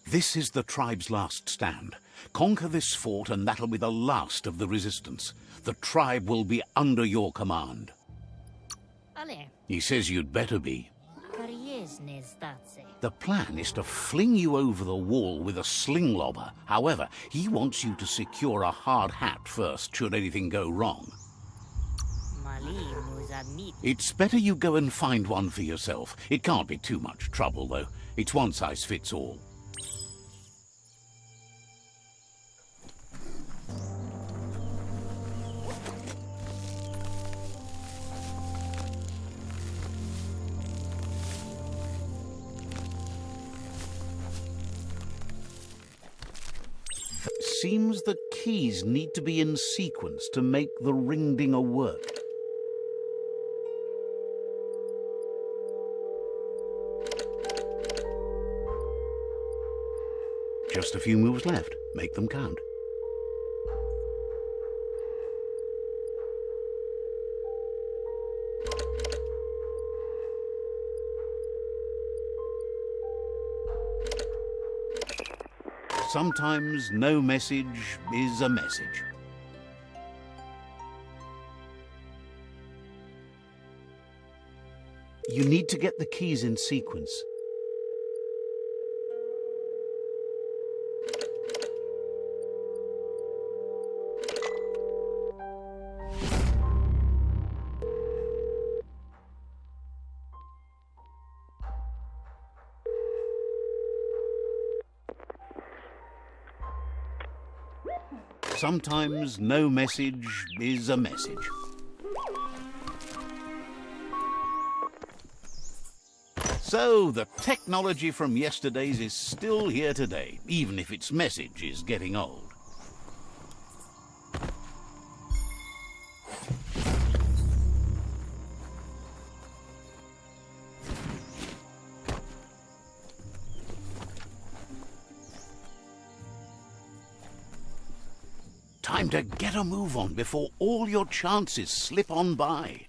This is the tribe's last stand. Conquer this fort and that'll be the last of the resistance. The tribe will be under your command. He says you'd better be. The plan is to fling you over the wall with a sling lobber. However, he wants you to secure a hard hat first, should anything go wrong. It's better you go and find one for yourself. It can't be too much trouble, though. It's one size fits all. Seems the keys need to be in sequence to make the ring-dinger work. Just a few moves left. Make them count. Sometimes no message is a message. You need to get the keys in sequence. Sometimes no message is a message. So, the technology from yesterday's is still here today, even if its message is getting old. Time to get a move on before all your chances slip on by.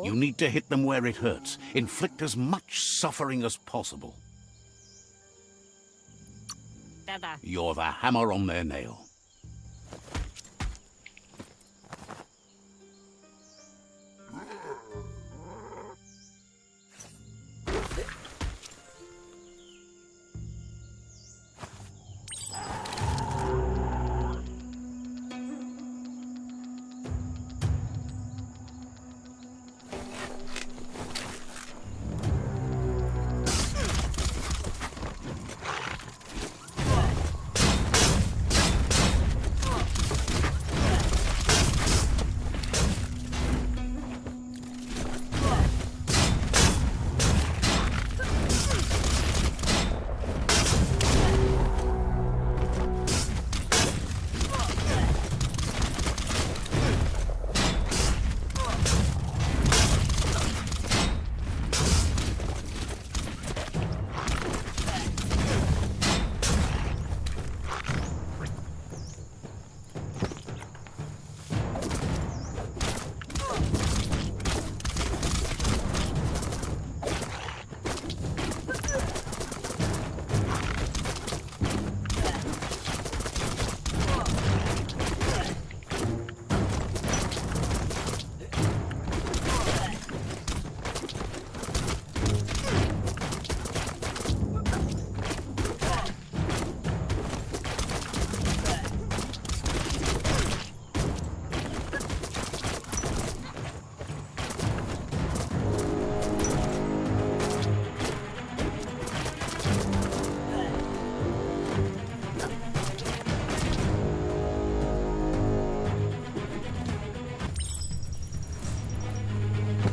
You need to hit them where it hurts. Inflict as much suffering as possible. You're the hammer on their nail.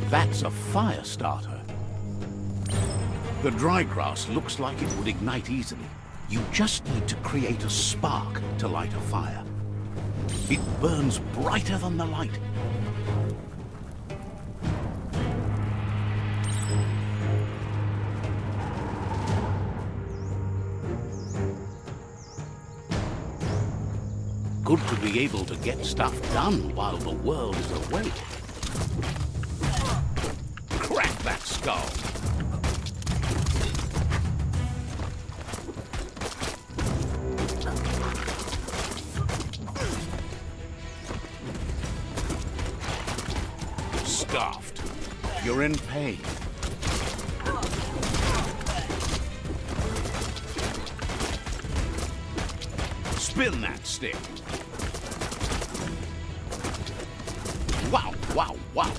That's a fire starter. The dry grass looks like it would ignite easily. You just need to create a spark to light a fire. It burns brighter than the light. Good to be able to get stuff done while the world is awake. Crack that skull! Scarfed. You're in pain. Spin that stick. Wow, wow, wow.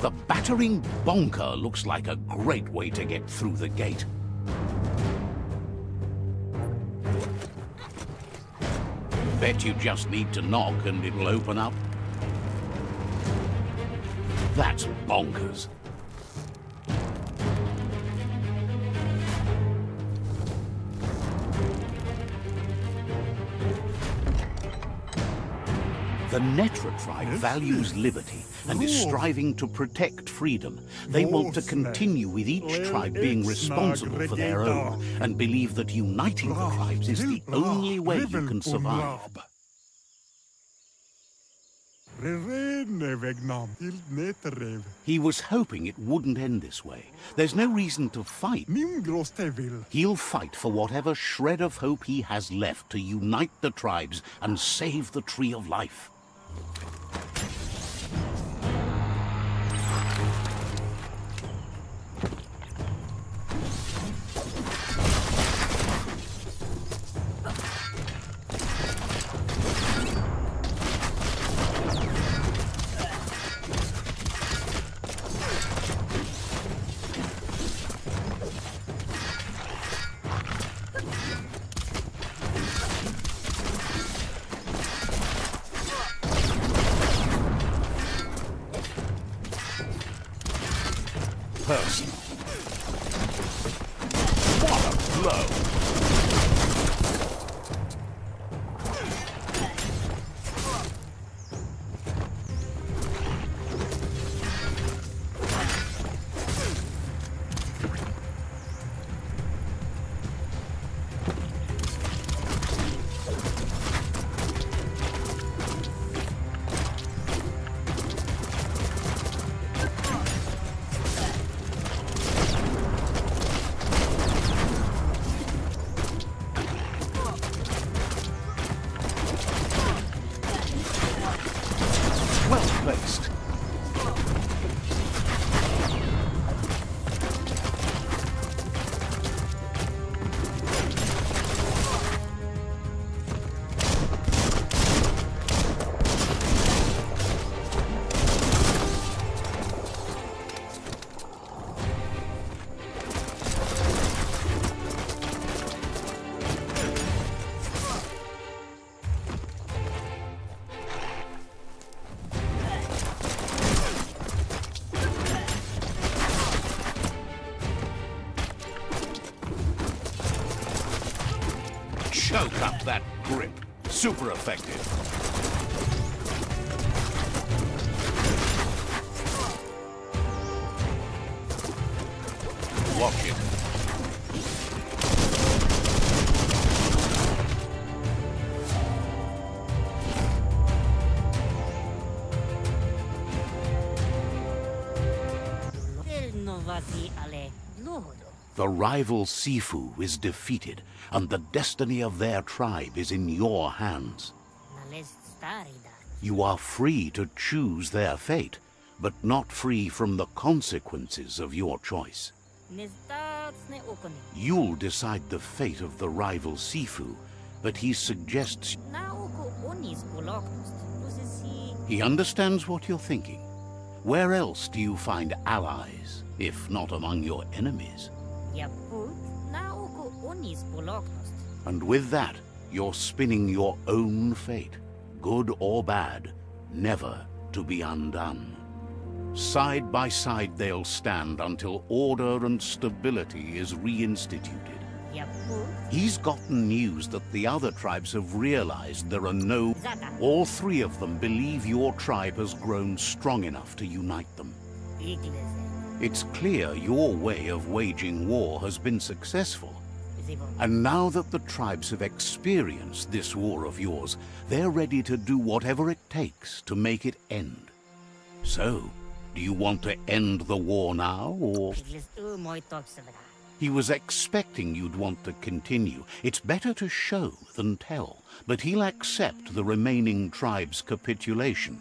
The battering bonker looks like a great way to get through the gate. Bet you just need to knock and it'll open up. That's bonkers. The Netra tribe values liberty and is striving to protect freedom. They want to continue with each tribe being responsible for their own and believe that uniting the tribes is the only way you can survive. He was hoping it wouldn't end this way. There's no reason to fight. He'll fight for whatever shred of hope he has left to unite the tribes and save the Tree of Life. Personal. What a blow! Placed. Choke up that grip. Super effective. Watch it. The rival Sifu is defeated, and the destiny of their tribe is in your hands. You are free to choose their fate, but not free from the consequences of your choice. You'll decide the fate of the rival Sifu, but he suggests... He understands what you're thinking. Where else do you find allies, if not among your enemies? And with that, you're spinning your own fate, good or bad, never to be undone. Side by side they'll stand until order and stability is reinstituted. He's gotten news that the other tribes have realized there are no... All three of them believe your tribe has grown strong enough to unite them. It's clear your way of waging war has been successful. And now that the tribes have experienced this war of yours, they're ready to do whatever it takes to make it end. So, do you want to end the war now, or... He was expecting you'd want to continue. It's better to show than tell, but he'll accept the remaining tribe's capitulation.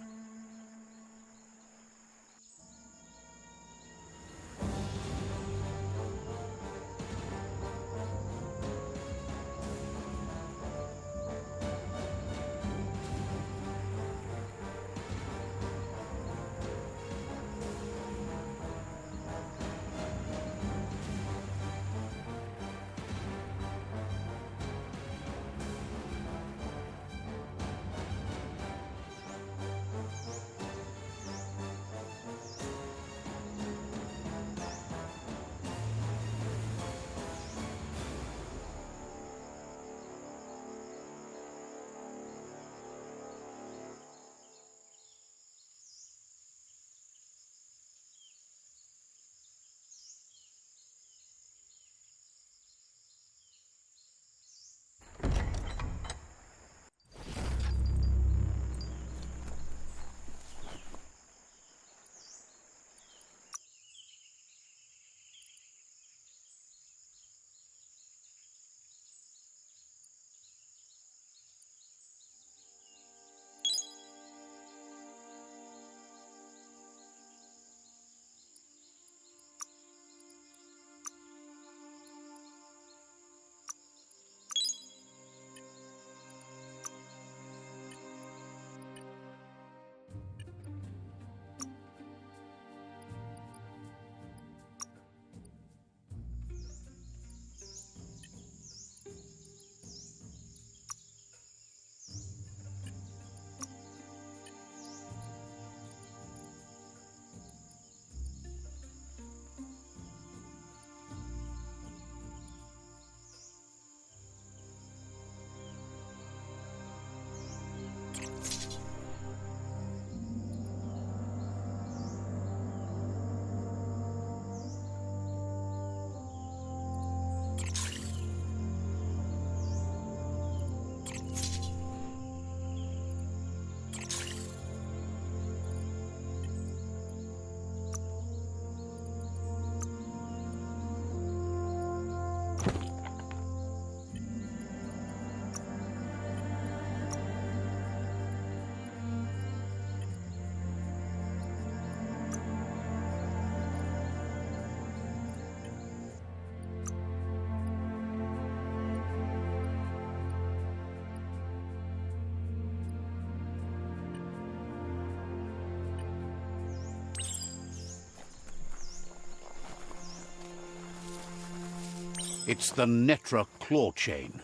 It's the Netra claw chain.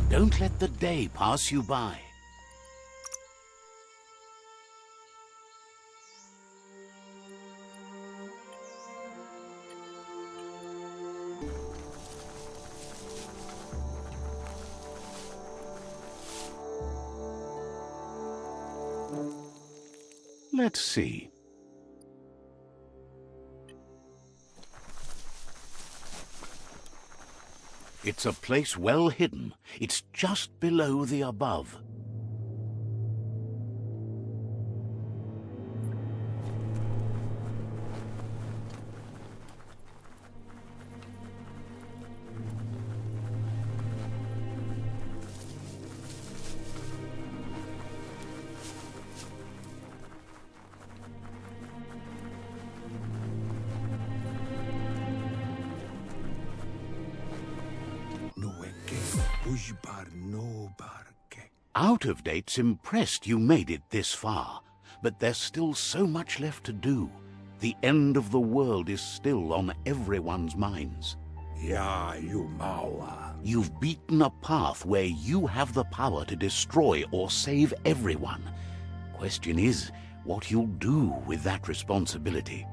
Don't let the day pass you by. Let's see. It's a place well hidden. It's just below the above. Out of Date's impressed you made it this far, but there's still so much left to do. The end of the world is still on everyone's minds. You've beaten a path where you have the power to destroy or save everyone. Question is, what you'll do with that responsibility.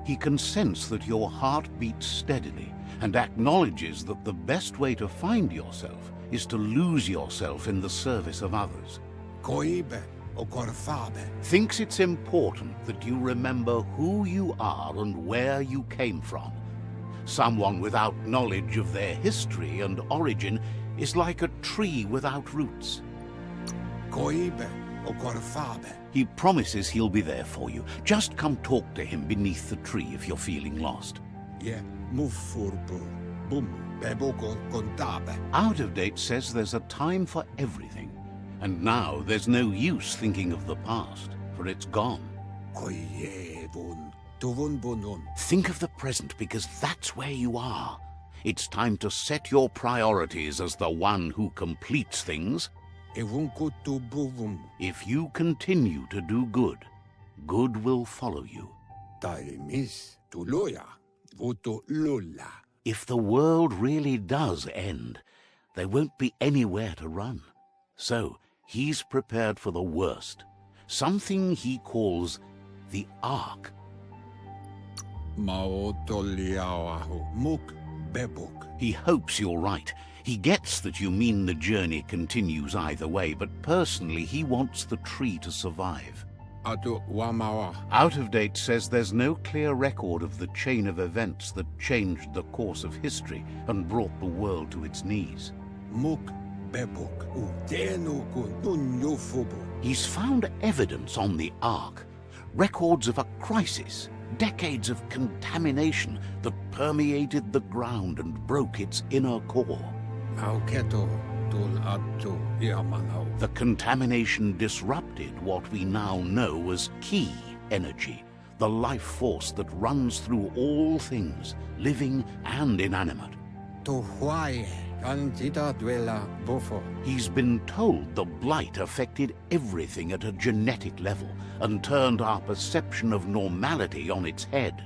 He can sense that your heart beats steadily and acknowledges that the best way to find yourself is to lose yourself in the service of others. Thinks it's important that you remember who you are and where you came from. Someone without knowledge of their history and origin is like a tree without roots. He promises he'll be there for you. Just come talk to him beneath the tree if you're feeling lost. Out of Date says there's a time for everything. And now there's no use thinking of the past, for it's gone. Think of the present, because that's where you are. It's time to set your priorities as the one who completes things. If you continue to do good, good will follow you. If the world really does end, there won't be anywhere to run. So, he's prepared for the worst, something he calls the Ark. He hopes you're right. He gets that you mean the journey continues either way, but personally he wants the tree to survive. Out of Date says there's no clear record of the chain of events that changed the course of history and brought the world to its knees. He's found evidence on the Ark, records of a crisis, decades of contamination that permeated the ground and broke its inner core. The contamination disrupted what we now know as Ki energy, the life force that runs through all things, living and inanimate. He's been told the blight affected everything at a genetic level and turned our perception of normality on its head.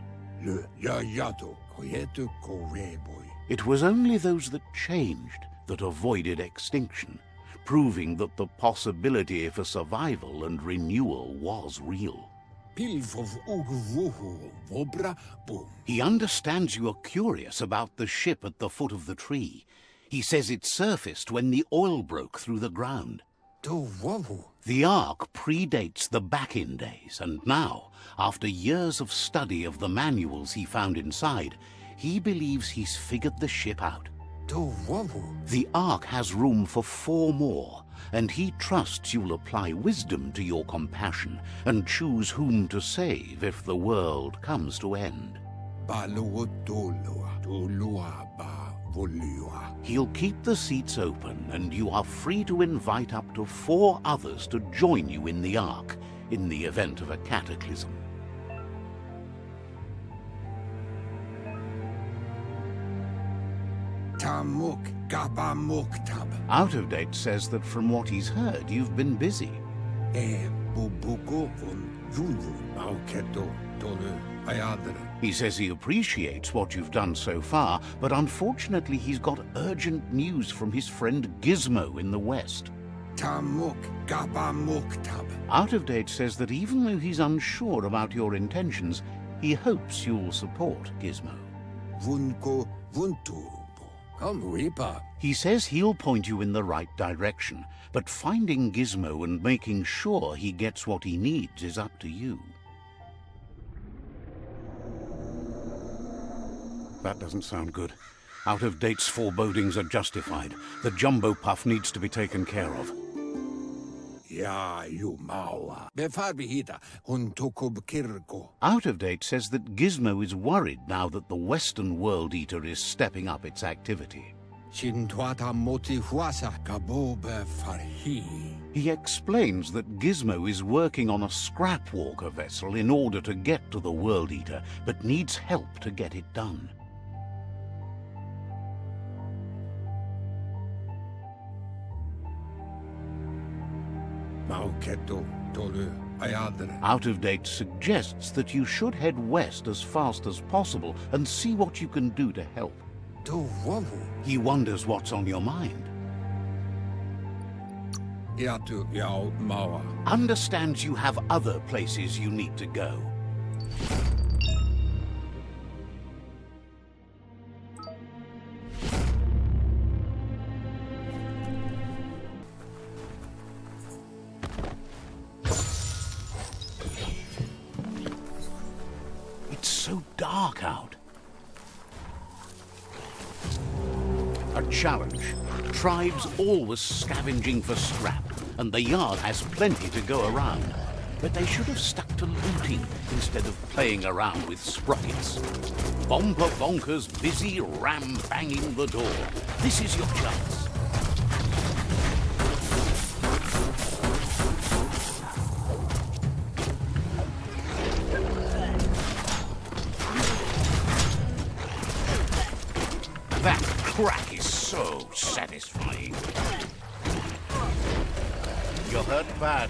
It was only those that changed that avoided extinction, proving that the possibility for survival and renewal was real. He understands you are curious about the ship at the foot of the tree. He says it surfaced when the oil broke through the ground. The Ark predates the back-in days, and now, after years of study of the manuals he found inside, he believes he's figured the ship out. The Ark has room for 4 more, and he trusts you'll apply wisdom to your compassion and choose whom to save if the world comes to end. He'll keep the seats open, and you are free to invite up to 4 others to join you in the Ark in the event of a cataclysm. Out of Date says that from what he's heard, you've been busy. He says he appreciates what you've done so far, but unfortunately he's got urgent news from his friend Gizmo in the West. Out of Date says that even though he's unsure about your intentions, he hopes you'll support Gizmo. He says he'll point you in the right direction, but finding Gizmo and making sure he gets what he needs is up to you. That doesn't sound good. Out of Date's forebodings are justified. The jumbo puff needs to be taken care of. Out of Date says that Gizmo is worried now that the Western World Eater is stepping up its activity. He explains that Gizmo is working on a scrap walker vessel in order to get to the World Eater, but needs help to get it done. keto tolu ayadere. Out of date suggests that you should head west as fast as possible and see what you can do to help. Do wavu. He wonders what's on your mind. Iatu yao mawa. Understands you have other places you need to go. It's so dark out. A challenge. Tribes always scavenging for scrap, and the yard has plenty to go around. But they should have stuck to looting instead of playing around with sprockets. Bomper Bonker's busy ram-banging the door. This is your chance. That crack is so satisfying. You're hurt bad.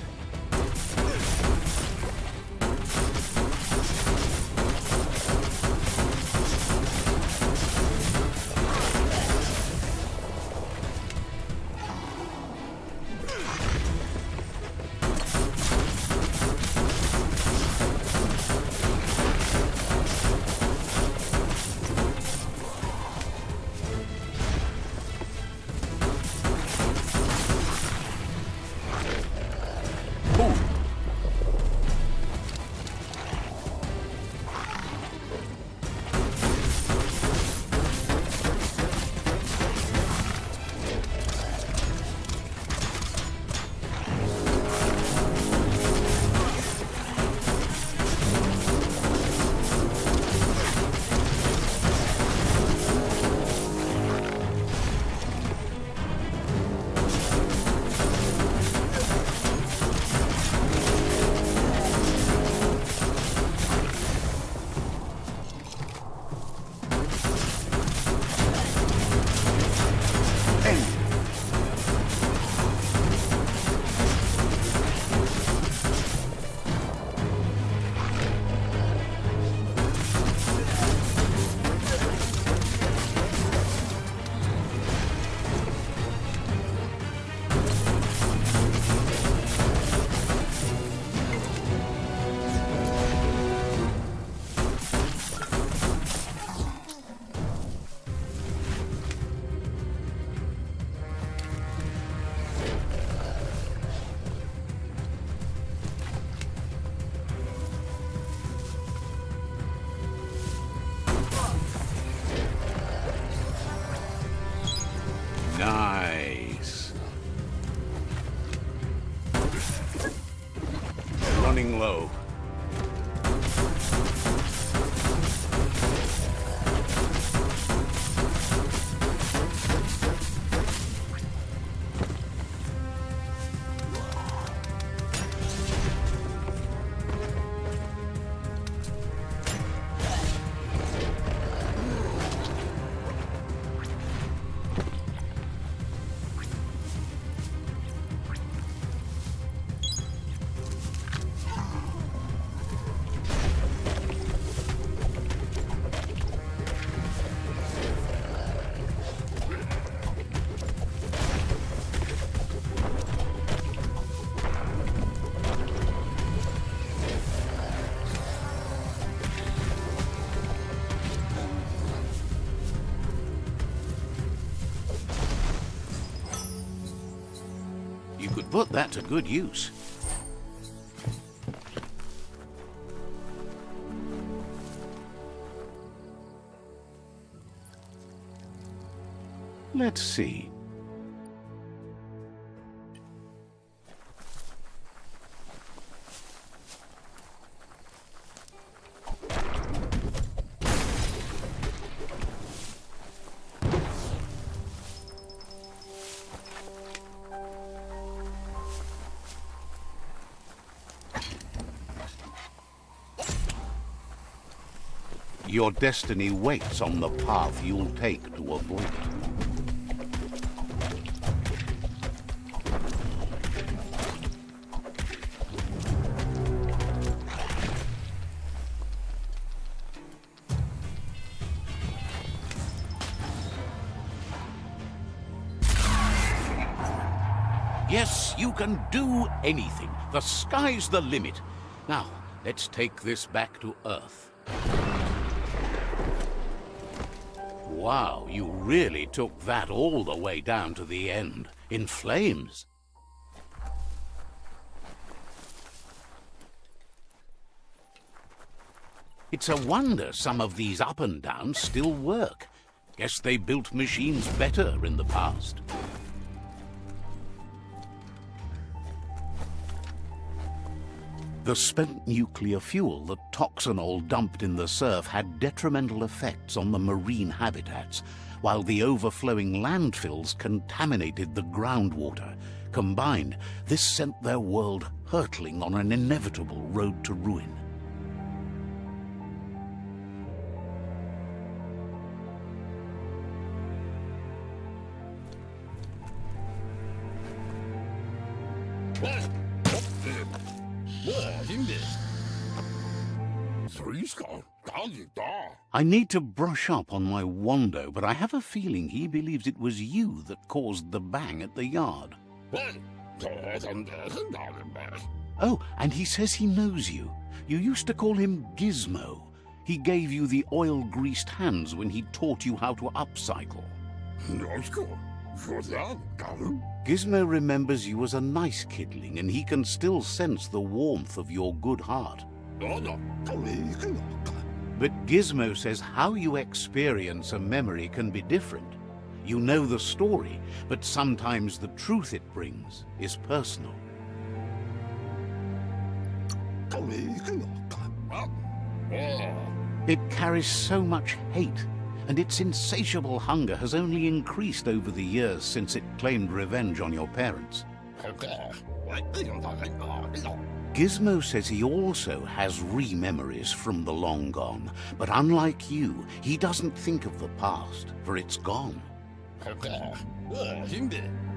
Nice. Running low. You could put that to good use. Let's see. Your destiny waits on the path you'll take to avoid it. Yes, you can do anything. The sky's the limit. Now, let's take this back to Earth. Wow, you really took that all the way down to the end, in flames. It's a wonder some of these up and downs still work. Guess they built machines better in the past. The spent nuclear fuel that Toxanol dumped in the surf had detrimental effects on the marine habitats, while the overflowing landfills contaminated the groundwater. Combined, this sent their world hurtling on an inevitable road to ruin. I need to brush up on my Wando, but I have a feeling he believes it was you that caused the bang at the yard. Oh, and he says he knows you. You used to call him Gizmo. He gave you the oil-greased hands when he taught you how to upcycle. Gizmo remembers you as a nice kidling, and he can still sense the warmth of your good heart. But Gizmo says how you experience a memory can be different. You know the story, but sometimes the truth it brings is personal. It carries so much hate, and its insatiable hunger has only increased over the years since it claimed revenge on your parents. Gizmo says he also has re-memories from the long gone, but unlike you, he doesn't think of the past, for it's gone.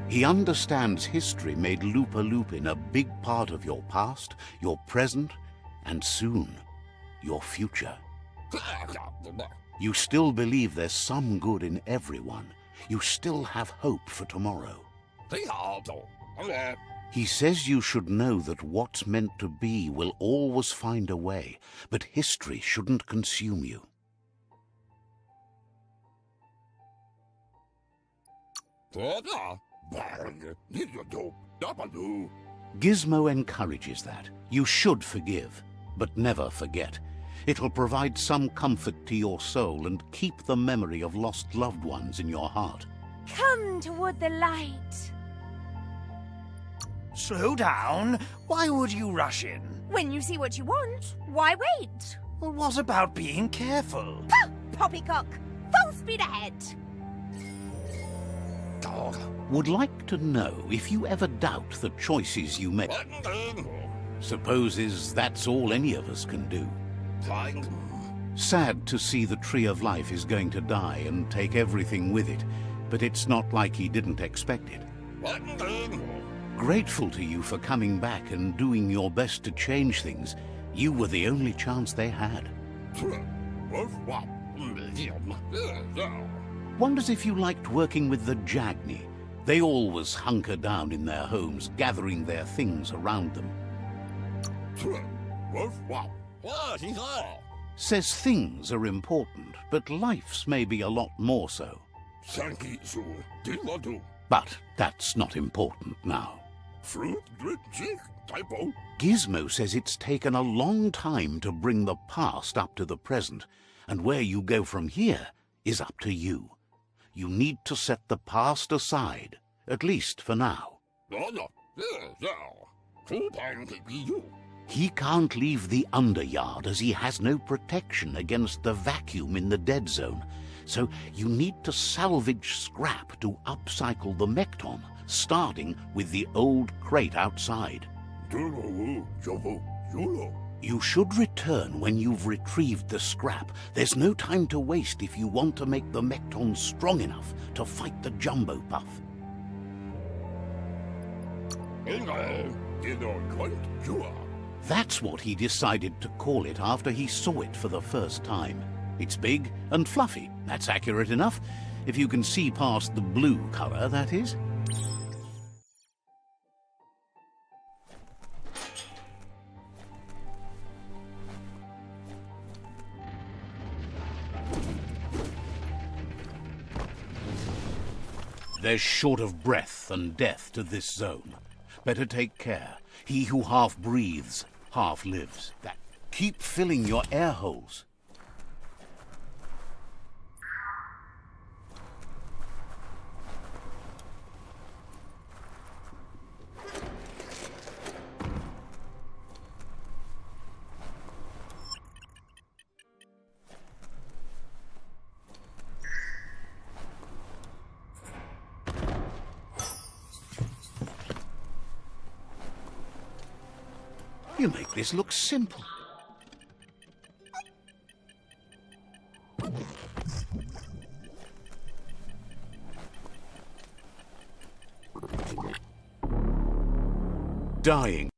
He understands history made Lupa Lupin a big part of your past, your present, and soon, your future. You still believe there's some good in everyone. You still have hope for tomorrow. He says you should know that what's meant to be will always find a way, but history shouldn't consume you. Gizmo encourages that. You should forgive, but never forget. It'll provide some comfort to your soul and keep the memory of lost loved ones in your heart. Come toward the light. Slow down. Why would you rush in? When you see what you want, why wait? Well, what about being careful? Pah! Poppycock! Full speed ahead! Would like to know if you ever doubt the choices you make. Supposes that's all any of us can do. Sad to see the Tree of Life is going to die and take everything with it, but it's not like he didn't expect it. Grateful to you for coming back and doing your best to change things. You were the only chance they had. Wonders if you liked working with the Jagni. They always hunker down in their homes, gathering their things around them. Says things are important, but life's maybe a lot more so. But that's not important now. Gizmo says it's taken a long time to bring the past up to the present, and where you go from here is up to you. You need to set the past aside, at least for now. He can't leave the underyard as he has no protection against the vacuum in the dead zone, so you need to salvage scrap to upcycle the Mekton, starting with the old crate outside. You should return when you've retrieved the scrap. There's no time to waste if you want to make the Mekton strong enough to fight the Jumbo Puff. That's what he decided to call it after he saw it for the first time. It's big and fluffy. That's accurate enough. If you can see past the blue color, that is. There's short of breath and death to this zone. Better take care. He who half breathes, half lives. Keep filling your air holes. You make this look simple. Dying.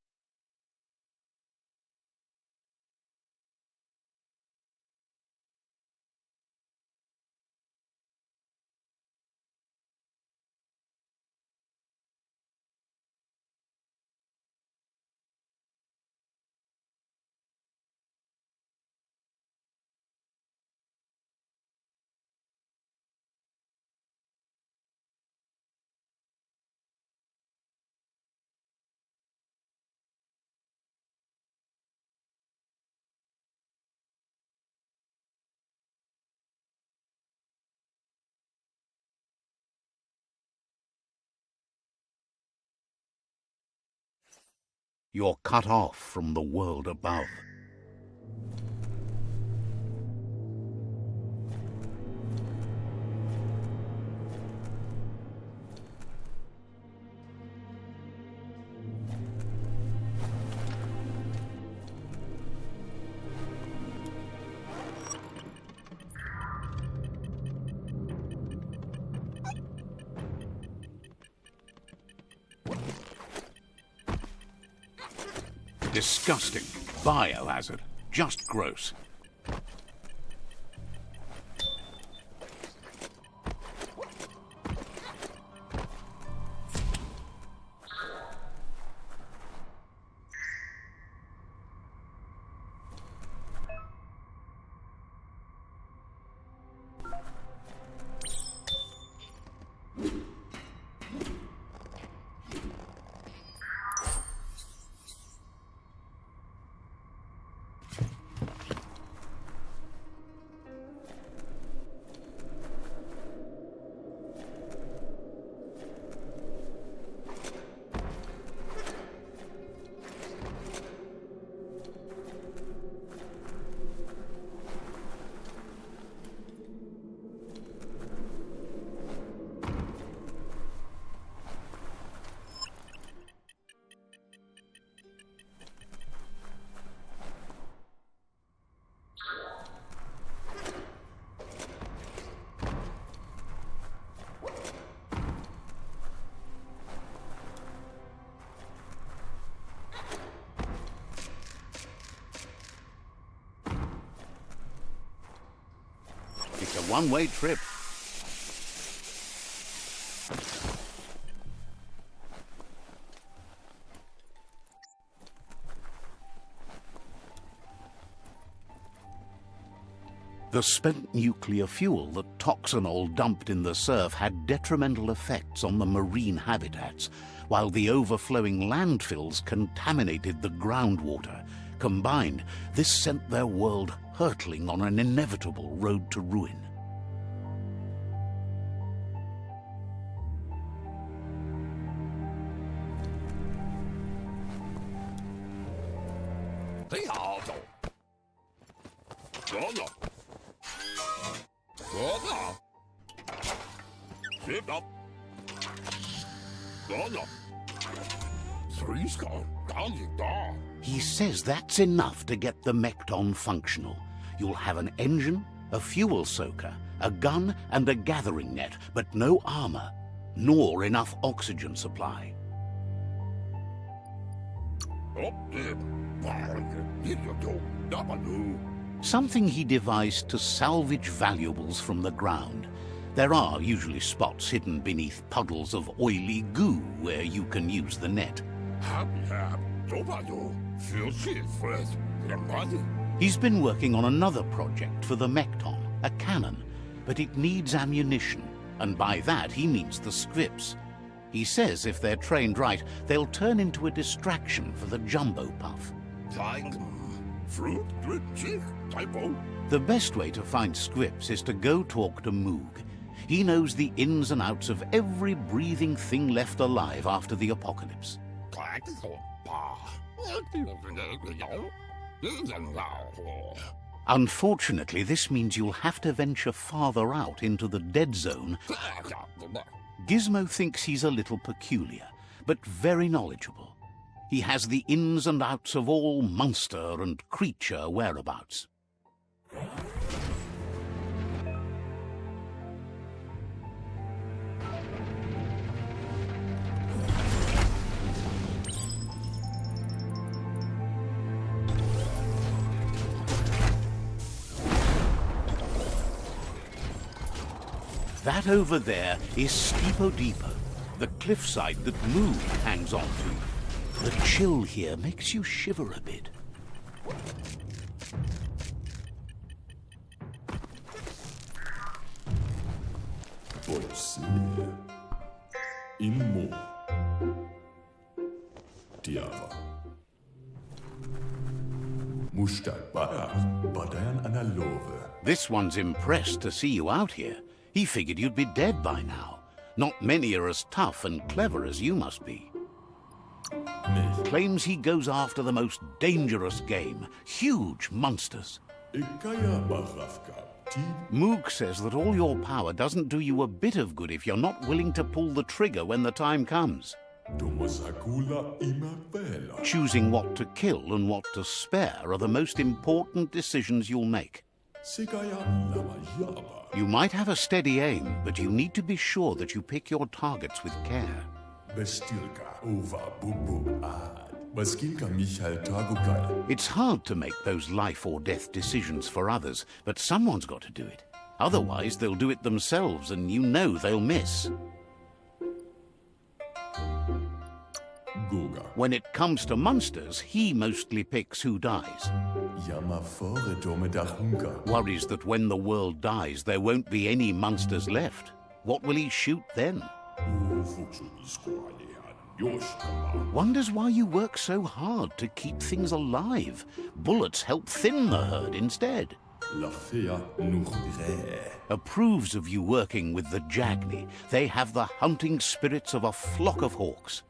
You're cut off from the world above. Disgusting. Biohazard. Just gross. It's a one-way trip. The spent nuclear fuel that Toxanol dumped in the surf had detrimental effects on the marine habitats, while the overflowing landfills contaminated the groundwater. Combined, this sent their world hurtling on an inevitable road to ruin. He says that's enough to get the Mekton functional. You'll have an engine, a fuel soaker, a gun and a gathering net, but no armor, nor enough oxygen supply. Something he devised to salvage valuables from the ground. There are usually spots hidden beneath puddles of oily goo where you can use the net. He's been working on another project for the Mekton, a cannon, but it needs ammunition. And by that he means the scripts. He says if they're trained right, they'll turn into a distraction for the jumbo puff. Fruit, chick, typo. The best way to find scripts is to go talk to Moog. He knows the ins and outs of every breathing thing left alive after the apocalypse. Unfortunately, this means you'll have to venture farther out into the dead zone. Gizmo thinks he's a little peculiar, but very knowledgeable. He has the ins and outs of all monster and creature whereabouts. That over there is Steepo Deepo, the cliffside that Moog hangs on to. The chill here makes you shiver a bit. This one's impressed to see you out here. He figured you'd be dead by now. Not many are as tough and clever as you must be. Claims he goes after the most dangerous game, huge monsters. Moog says that all your power doesn't do you a bit of good if you're not willing to pull the trigger when the time comes. Choosing what to kill and what to spare are the most important decisions you'll make. You might have a steady aim, but you need to be sure that you pick your targets with care. It's hard to make those life or death decisions for others, but someone's got to do it. Otherwise, they'll do it themselves, and you know they'll miss. When it comes to monsters, he mostly picks who dies. Worries that when the world dies, there won't be any monsters left. What will he shoot then? Wonders why you work so hard to keep things alive. Bullets help thin the herd instead. Approves of you working with the Jagni. They have the hunting spirits of a flock of hawks.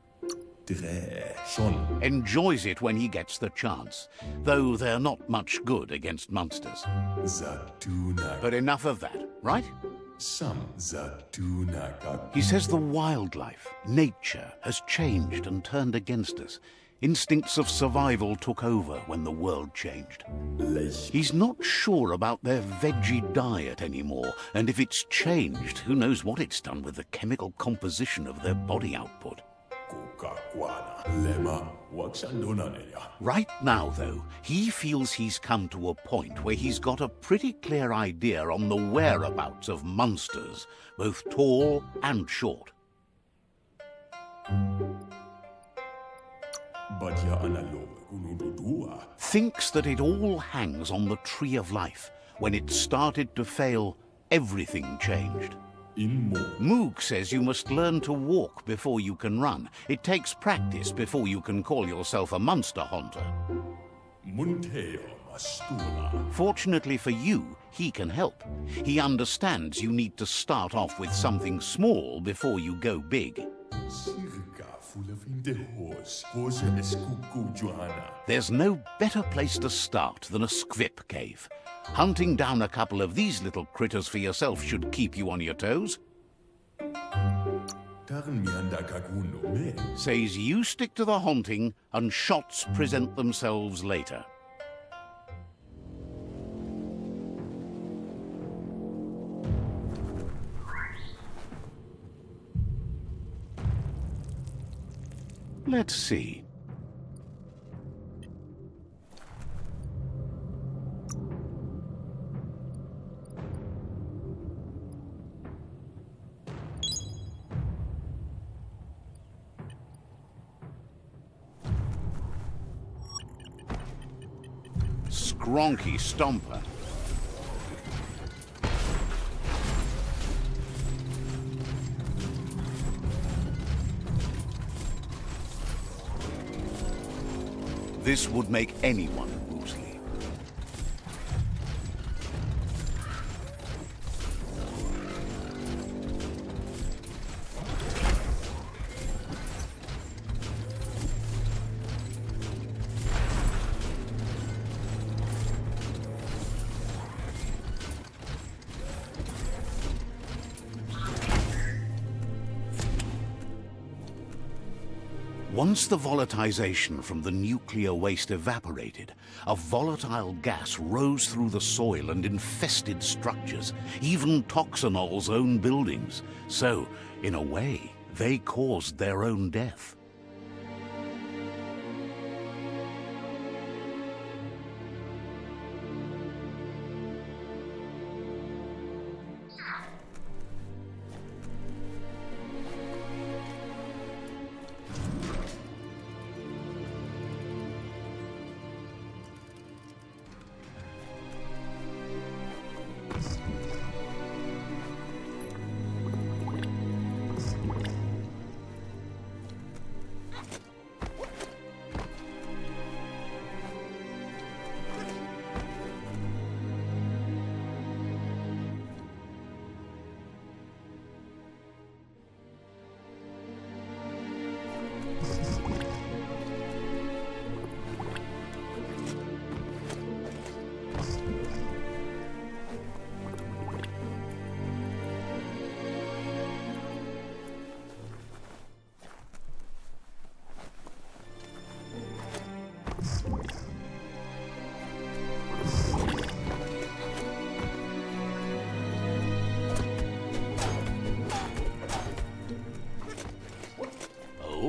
Enjoys it when he gets the chance, though they're not much good against monsters. But enough of that, right? He says the wildlife, nature, has changed and turned against us. Instincts of survival took over when the world changed. He's not sure about their veggie diet anymore, and if it's changed, who knows what it's done with the chemical composition of their body output. Right now, though, he feels he's come to a point where he's got a pretty clear idea on the whereabouts of monsters, both tall and short. Thinks that it all hangs on the tree of life. When it started to fail, everything changed. Moog says you must learn to walk before you can run. It takes practice before you can call yourself a monster hunter. Fortunately for you, he can help. He understands you need to start off with something small before you go big. There's no better place to start than a scrip cave. Hunting down a couple of these little critters for yourself should keep you on your toes. Says you stick to the hunting and shots present themselves later. Let's see. Skronky Stomper. This would make anyone woozy. Once the volatilization from the nuclear waste evaporated, a volatile gas rose through the soil and infested structures, even Toxanol's own buildings. So, in a way, they caused their own death.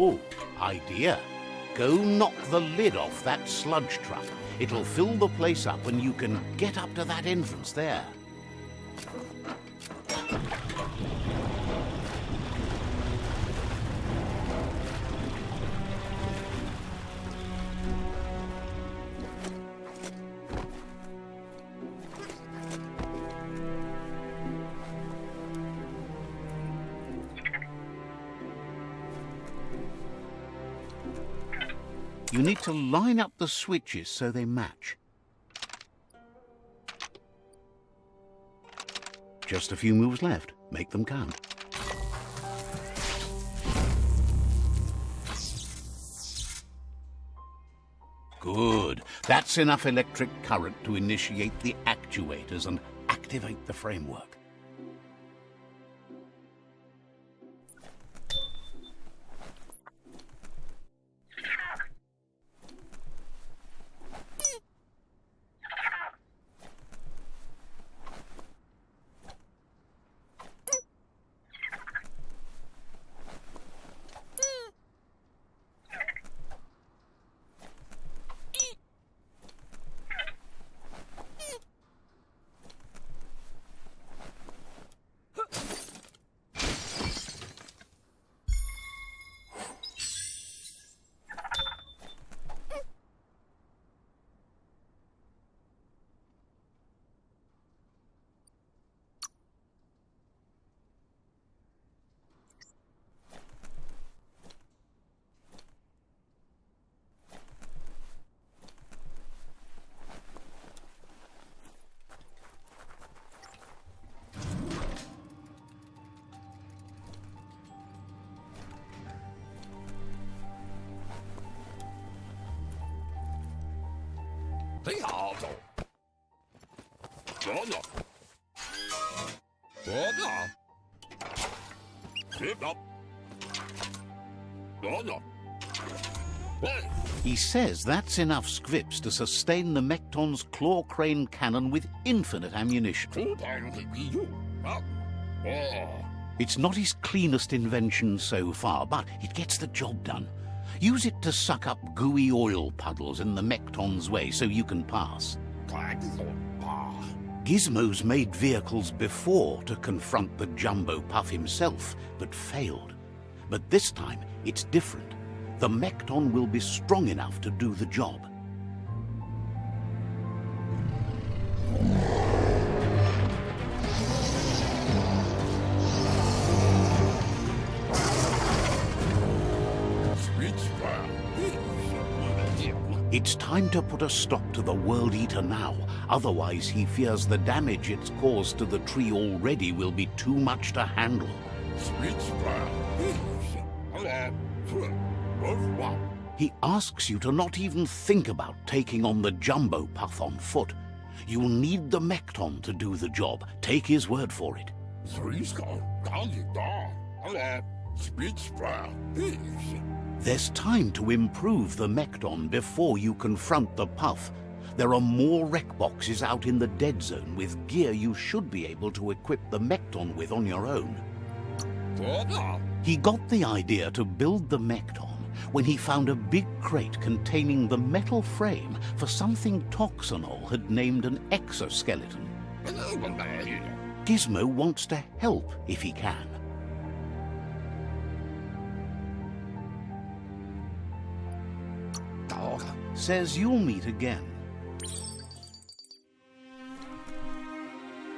Oh, idea. Go knock the lid off that sludge truck. It'll fill the place up and you can get up to that entrance there. You need to line up the switches so they match. Just a few moves left. Make them count. Good. That's enough electric current to initiate the actuators and activate the framework. He says that's enough scripts to sustain the Mekton's claw crane cannon with infinite ammunition. It's not his cleanest invention so far, but it gets the job done. Use it to suck up gooey oil puddles in the Mekton's way so you can pass. Gizmo's made vehicles before to confront the Jumbo Puff himself, but failed. But this time, it's different. The Mekton will be strong enough to do the job. It's time to put a stop to the World Eater now. Otherwise, he fears the damage it's caused to the tree already will be too much to handle. He asks you to not even think about taking on the jumbo puff on foot. You'll need the Mekton to do the job. Take his word for it. There's time to improve the Mekton before you confront the puff. There are more wreck boxes out in the dead zone with gear you should be able to equip the Mekton with on your own. He got the idea to build the Mekton when he found a big crate containing the metal frame for something Toxanol had named an exoskeleton. Gizmo wants to help if he can. Says you'll meet again.